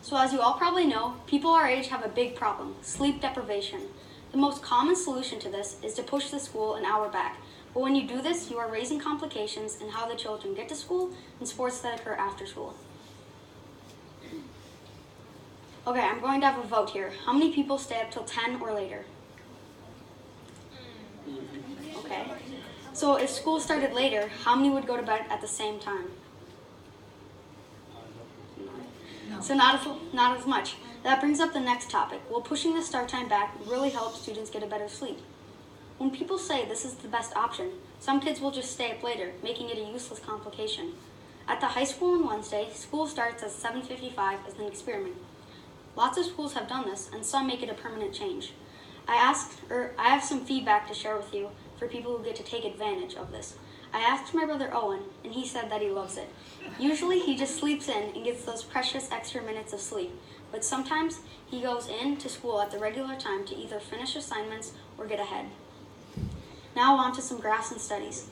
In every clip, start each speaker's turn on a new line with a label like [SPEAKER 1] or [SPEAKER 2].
[SPEAKER 1] So as you all probably know, people our age have a big problem, sleep deprivation. The most common solution to this is to push the school an hour back. But when you do this, you are raising complications in how the children get to school and sports that occur after school. Okay, I'm going to have a vote here. How many people stay up till 10 or later? Okay. So if school started later, how many would go to bed at the same time? So not as much. That brings up the next topic. Will pushing the start time back really help students get a better sleep? When people say this is the best option, some kids will just stay up later, making it a useless complication. At the high school on Wednesday, school starts at 7:55 as an experiment. Lots of schools have done this, and some make it a permanent change. I have some feedback to share with you for people who get to take advantage of this. I asked my brother Owen, and he said that he loves it. Usually he just sleeps in and gets those precious extra minutes of sleep, but sometimes he goes in to school at the regular time to either finish assignments or get ahead. Now on to some graphs and studies.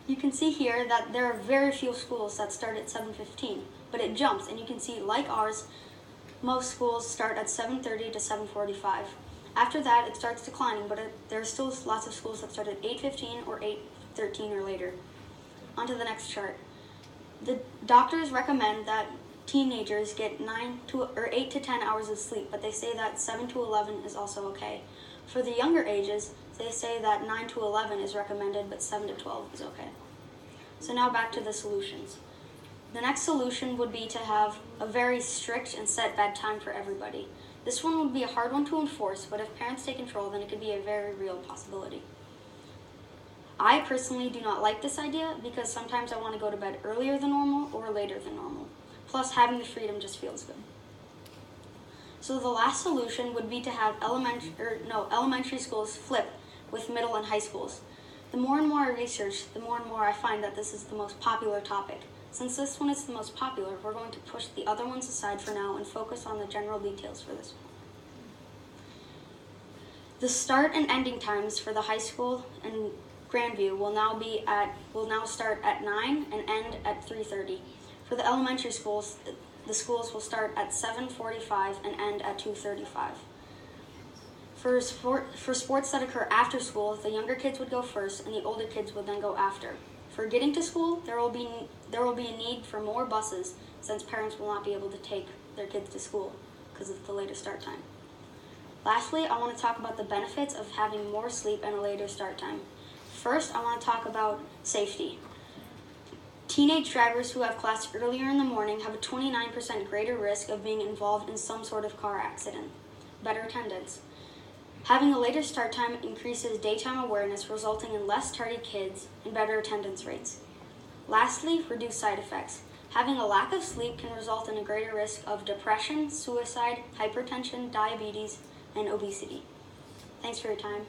[SPEAKER 1] You can see here that there are very few schools that start at 7:15, but it jumps, and you can see, like ours, most schools start at 7:30 to 7:45. After that, it starts declining, but there are still lots of schools that start at 8:15 or 8:13 or later. On to the next chart. The doctors recommend that teenagers get 8 to 10 hours of sleep, but they say that 7 to 11 is also okay. For the younger ages, they say that 9 to 11 is recommended, but 7 to 12 is okay. So now back to the solutions. The next solution would be to have a very strict and set bedtime for everybody. This one would be a hard one to enforce, but if parents take control, then it could be a very real possibility. I personally do not like this idea because sometimes I want to go to bed earlier than normal or later than normal. Plus, having the freedom just feels good. So the last solution would be to have elementary schools flip with middle and high schools. The more and more I research, the more and more I find that this is the most popular topic. Since this one is the most popular, we're going to push the other ones aside for now and focus on the general details for this one. The start and ending times for the high school and Grandview will now start at 9 and end at 3:30. For the elementary schools, the schools will start at 7:45 and end at 2:35. For sports that occur after school, the younger kids would go first and the older kids would then go after. For getting to school, there will be a need for more buses since parents will not be able to take their kids to school because of the later start time. Lastly, I want to talk about the benefits of having more sleep and a later start time. First, I want to talk about safety. Teenage drivers who have class earlier in the morning have a 29% greater risk of being involved in some sort of car accident. Better attendance. Having a later start time increases daytime awareness, resulting in less tardy kids and better attendance rates. Lastly, reduced side effects. Having a lack of sleep can result in a greater risk of depression, suicide, hypertension, diabetes, and obesity. Thanks for your time.